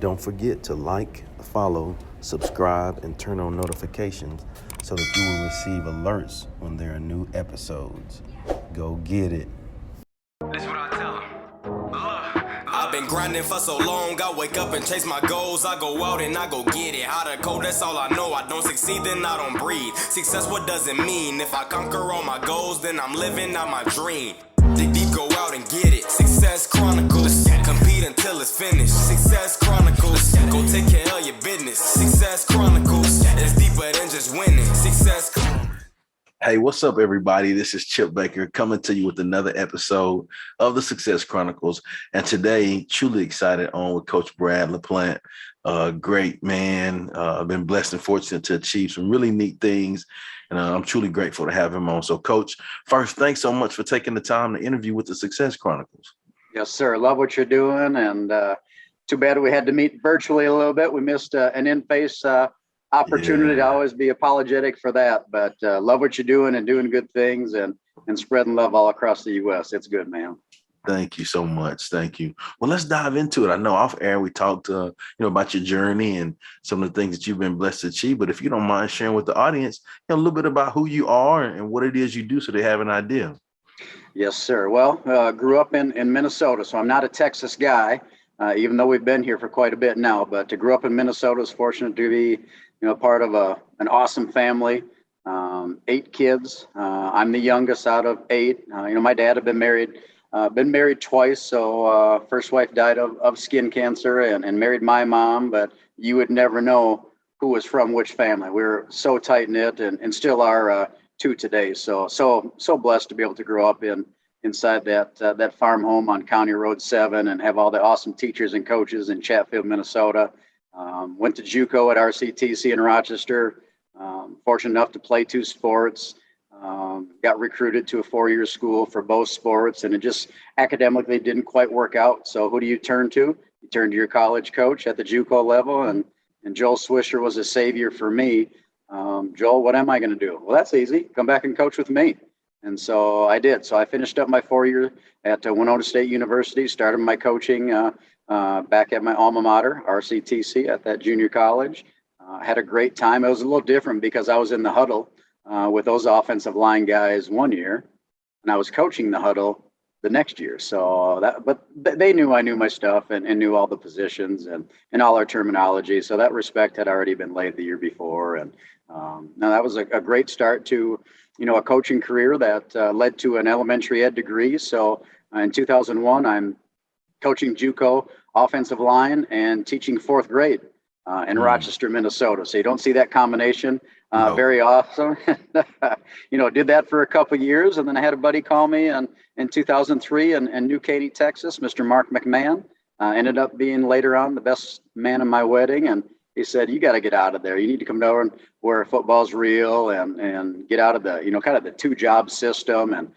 Don't forget to like, follow, subscribe, and turn on notifications so that you will receive alerts when there are new episodes. Go get it. That's what I tell them. I've been grinding for so long, I wake up and chase my goals. I go out and I go get it. Hot or cold, that's all I know. I don't succeed, then I don't breathe. Success, what does it mean? If I conquer all my goals, then I'm living out my dream. Dig deep, go out and get it. Success Chronicles. Compete until it's finished. Success Chronicles. Go take care of your business. Success Chronicles. It's deeper than just winning. Success Chronicles. Hey, what's up, everybody? This is Chip Baker coming to you with another episode of the Success Chronicles. And today, truly excited on with Coach Brad LaPlante. Great man. I've been blessed and fortunate to achieve some really neat things. And I'm truly grateful to have him on. So, Coach, first, thanks so much for taking the time to interview with the Success Chronicles. Yes, sir. Love what you're doing. And too bad we had to meet virtually a little bit. We missed an in-face opportunity to always be apologetic for that. But love what you're doing and doing good things and spreading love all across the U.S. It's good, man. Thank you so much. Thank you. Well, let's dive into it. I know off air we talked about your journey and some of the things that you've been blessed to achieve. But if you don't mind sharing with the audience a little bit about who you are and what it is you do so they have an idea. Yes, sir. Well, grew up in Minnesota, so I'm not a Texas guy, even though we've been here for quite a bit now. But to grow up in Minnesota is fortunate to be, part of an awesome family. 8 kids. I'm the youngest out of 8. My dad had been married twice. So first wife died of skin cancer and married my mom. But you would never know who was from which family. We were so tight knit and still are to today. So blessed to be able to grow up inside that farm home on County Road 7 and have all the awesome teachers and coaches in Chatfield, Minnesota. Went to JUCO at RCTC in Rochester. Fortunate enough to play 2 sports. Got recruited to a 4-year school for both sports, and it just academically didn't quite work out. So who do you turn to? You turn to your college coach at the JUCO level, and Joel Swisher was a savior for me. Joel, what am I going to do? Well, that's easy. Come back and coach with me. And so I did. So I finished up my 4-year at Winona State University, started my coaching back at my alma mater, RCTC, at that junior college. Had a great time. It was a little different because I was in the huddle with those offensive line guys 1 year, and I was coaching the huddle the next year. But they knew I knew my stuff and knew all the positions and all our terminology. So that respect had already been laid the year before. And now that was a great start to, a coaching career that led to an elementary ed degree. So in 2001, I'm coaching JUCO offensive line and teaching 4th grade in Rochester, Minnesota. So you don't see that combination very often. Did that for a couple of years. And then I had a buddy call me in 2003 in New Caney, Texas, Mr. Mark McMahon. Ended up being later on the best man in my wedding. And he said, you got to get out of there. You need to come down where football's real and get out of the, kind of the 2-job system and,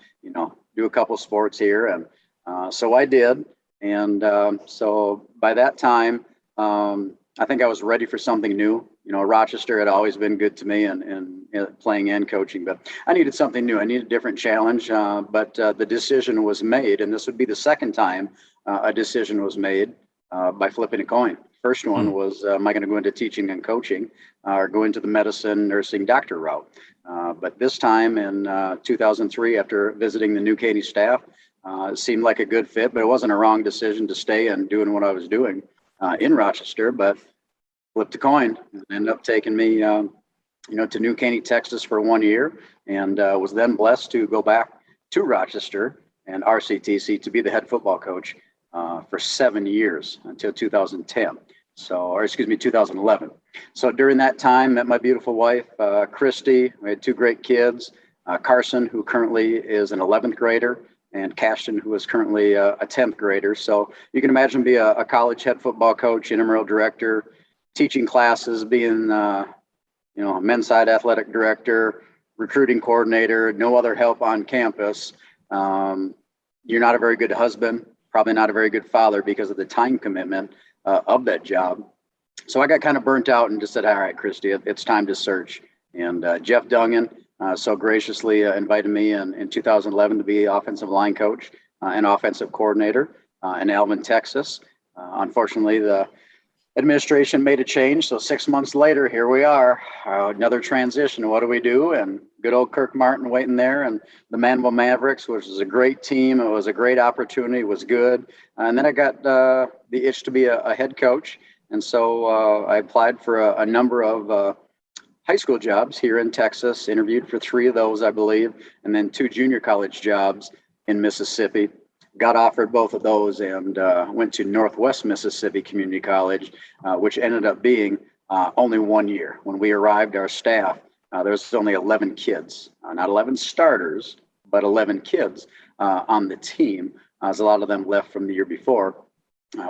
do a couple sports here. And so I did. And so by that time, I think I was ready for something new. Rochester had always been good to me and playing and coaching, but I needed something new. I needed a different challenge. But the decision was made, and this would be the second time a decision was made by flipping a coin. First one was, am I going to go into teaching and coaching or go into the medicine, nursing, doctor route? But this time in 2003, after visiting the New Caney staff, it seemed like a good fit, but it wasn't a wrong decision to stay and doing what I was doing in Rochester, but flipped a coin and ended up taking me, to New Caney, Texas for 1 year, and was then blessed to go back to Rochester and RCTC to be the head football coach for 7 years until 2010. 2011. So during that time, met my beautiful wife, Christy. We had 2 great kids, Carson, who currently is an 11th grader, and Cashton, who is currently a 10th grader. So you can imagine be a college head football coach, intramural director, teaching classes, being, a men's side athletic director, recruiting coordinator, no other help on campus. You're not a very good husband, probably not a very good father because of the time commitment of that job. So I got kind of burnt out and just said, all right, Christy, it's time to search. And Jeff Dungan so graciously invited me in 2011 to be offensive line coach and offensive coordinator in Alvin, Texas. Unfortunately, the administration made a change. So 6 months later, here we are, another transition. What do we do? And good old Kirk Martin waiting there, and the Manville Mavericks, which was a great team. It was a great opportunity. It was good. And then I got the itch to be a head coach. And so I applied for a number of high school jobs here in Texas, interviewed for 3 of those, I believe, and then 2 junior college jobs in Mississippi. Got offered both of those and went to Northwest Mississippi Community College, which ended up being only 1 year. When we arrived, our staff, there was only 11 kids, not 11 starters, but 11 kids on the team, as a lot of them left from the year before.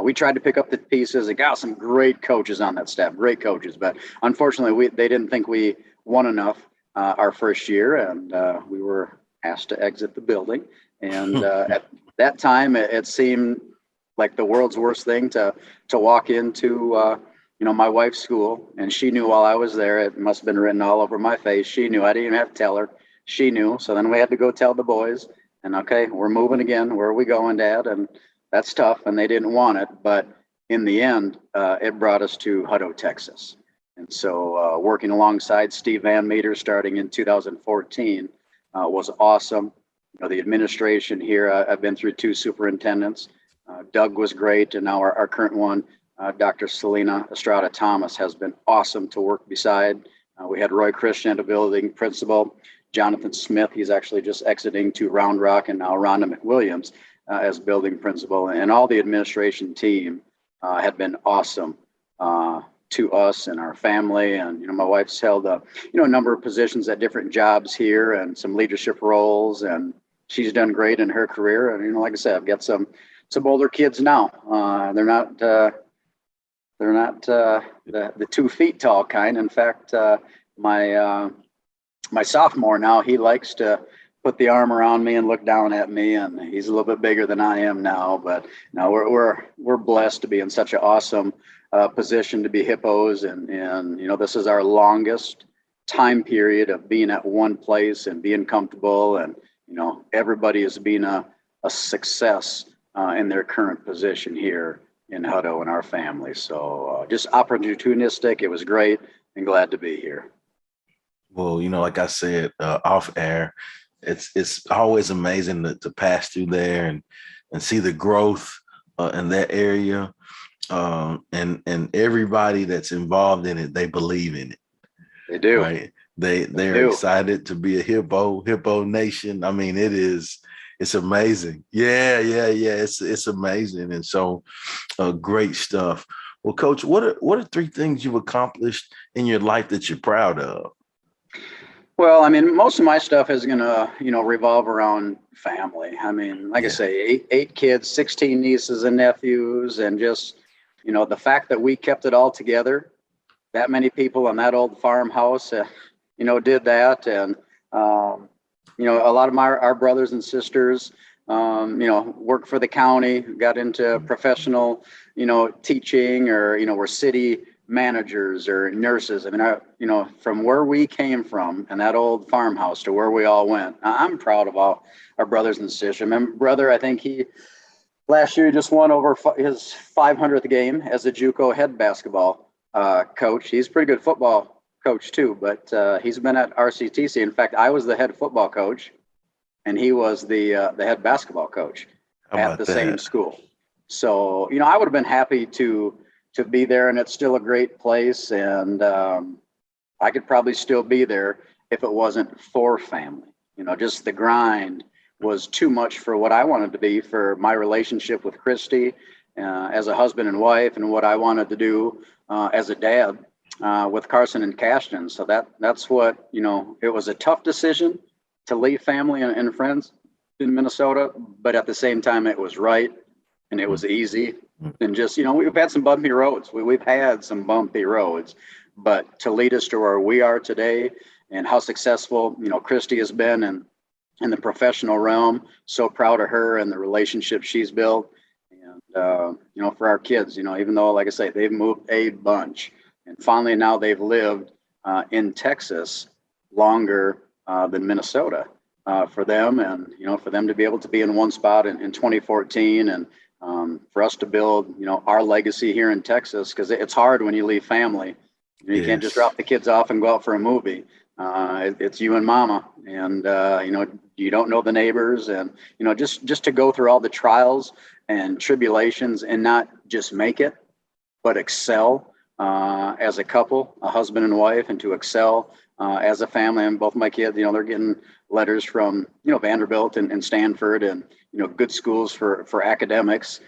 We tried to pick up the pieces and got some great coaches on that staff, great coaches, but unfortunately they didn't think we won enough our first year, and we were asked to exit the building. And at that time, it seemed like the world's worst thing to walk into, my wife's school. And she knew while I was there. It must have been written all over my face. She knew. I didn't even have to tell her. She knew. So then we had to go tell the boys. And okay, we're moving again. Where are we going, Dad? And that's tough. And they didn't want it. But in the end, it brought us to Hutto, Texas. And so working alongside Steve Van Meter starting in 2014 was awesome. The administration here, I've been through 2 superintendents. Doug was great, and now our current one, Dr. Selena Estrada Thomas, has been awesome to work beside. We had Roy Christian, a building principal. Jonathan Smith, he's actually just exiting to Round Rock, and now Rhonda McWilliams as building principal. And all the administration team had been awesome to us and our family. And, my wife's held a number of positions at different jobs here and some leadership roles, and she's done great in her career. And, like I said, I've got some older kids now. They're not the 2 feet tall kind. In fact, my sophomore now, he likes to put the arm around me and look down at me, and he's a little bit bigger than I am now. But no, we're blessed to be in such an awesome position to be hippos, and this is our longest time period of being at one place and being comfortable, and everybody is being a success in their current position here in Hutto and our family. So just opportunistic. It was great, and glad to be here. Well, like I said off air, it's always amazing to pass through there and see the growth in that area, and everybody that's involved in it, they believe in it. They do. Right? They're excited to be a hippo nation. I mean, it's amazing. Yeah. It's amazing. And so great stuff. Well, Coach, what are 3 things you've accomplished in your life that you're proud of? Well, I mean, most of my stuff is going to, revolve around family. I mean, like I say, eight kids, 16 nieces and nephews, and just, the fact that we kept it all together, that many people in that old farmhouse, did that. And, a lot of our brothers and sisters, work for the county, got into professional, teaching, or, were city managers or nurses. I mean, from where we came from and that old farmhouse to where we all went, I'm proud of all our brothers and sisters. My brother, I think last year he just won over his 500th game as a JUCO head basketball coach. He's a pretty good football coach too, but he's been at RCTC. In fact, I was the head football coach, and he was the head basketball coach at the same school. So, I would have been happy to be there, and it's still a great place. And I could probably still be there if it wasn't for family. Just the grind was too much for what I wanted to be, for my relationship with Christy as a husband and wife, and what I wanted to do as a dad with Carson and Cashton. So that's what, it was a tough decision to leave family and friends in Minnesota, but at the same time, it was right, and it was easy. And just, we've had some bumpy roads. We've had some bumpy roads, but to lead us to where we are today and how successful, Christy has been in the professional realm, so proud of her and the relationship she's built. And, for our kids, even though, like I say, they've moved a bunch, and finally now they've lived in Texas longer than Minnesota for them. And, for them to be able to be in one spot in 2014 and for us to build, our legacy here in Texas, because it's hard when you leave family. You can't just Yes. drop the kids off and go out for a movie. It's you and mama, and you don't know the neighbors, and just to go through all the trials and tribulations and not just make it, but excel as a couple, a husband and wife, and to excel as a family. And both my kids, they're getting letters from Vanderbilt and Stanford, and good schools for academics.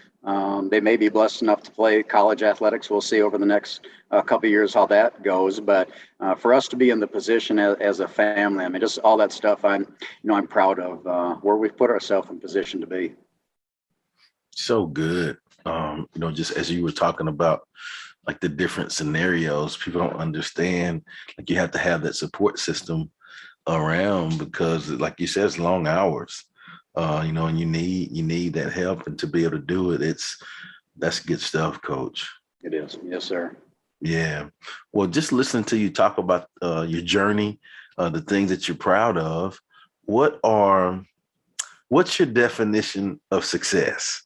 They may be blessed enough to play college athletics. We'll see over the next couple of years how that goes. But for us to be in the position as a family, I mean, just all that stuff, I'm proud of where we've put ourselves in position to be. So good. Just as you were talking about, like the different scenarios, people don't understand, like you have to have that support system around, because like you said, it's long hours, and you need that help, and to be able to do it, that's good stuff, Coach. It is. Yes, sir. Yeah. Well, just listening to you talk about your journey, the things that you're proud of, what's your definition of success?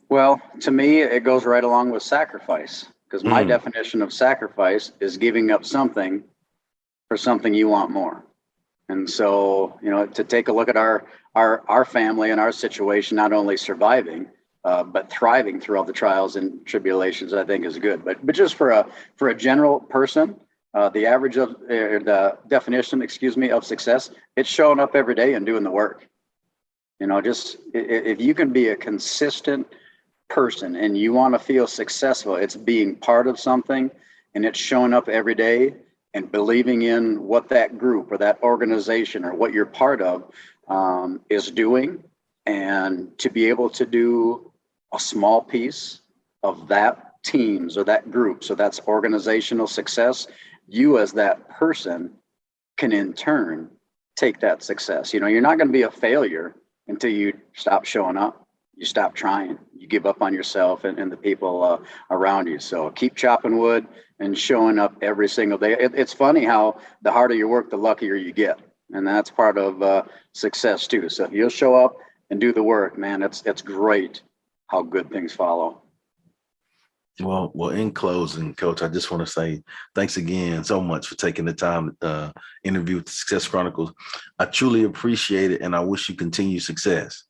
Well, to me, it goes right along with sacrifice, because my definition of sacrifice is giving up something for something you want more. And so, to take a look at our family and our situation, not only surviving, but thriving through all the trials and tribulations, I think is good. But just for a general person, the average of the definition, of success, it's showing up every day and doing the work. Just if you can be a consistent person and you want to feel successful, it's being part of something, and it's showing up every day and believing in what that group or that organization or what you're part of is doing, and to be able to do a small piece of that team's or that group. So that's organizational success. You as that person can in turn take that success. You're not going to be a failure until you stop showing up, you stop trying, you give up on yourself and the people around you. So keep chopping wood and showing up every single day. It's funny how the harder you work, the luckier you get. And that's part of success too. So if you'll show up and do the work, man, it's great how good things follow. Well, in closing, Coach, I just want to say thanks again so much for taking the time to interview with the Success Chronicles. I truly appreciate it, and I wish you continued success.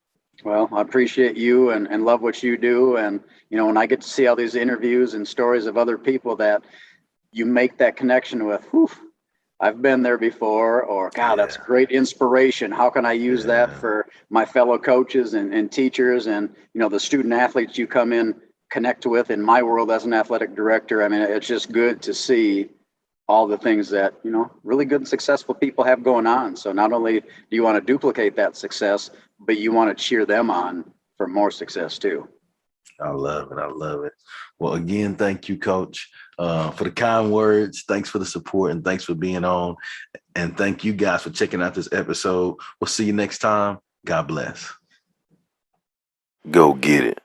Well, I appreciate you and love what you do. And, when I get to see all these interviews and stories of other people that you make that connection with, whew, I've been there before, or God, that's great inspiration. How can I use that for my fellow coaches and teachers and, the student athletes you come in connect with in my world as an athletic director? I mean, it's just good to see all the things that, really good and successful people have going on. So not only do you want to duplicate that success, but you want to cheer them on for more success too. I love it. I love it. Well, again, thank you, Coach, for the kind words. Thanks for the support, and thanks for being on. And thank you guys for checking out this episode. We'll see you next time. God bless. Go get it.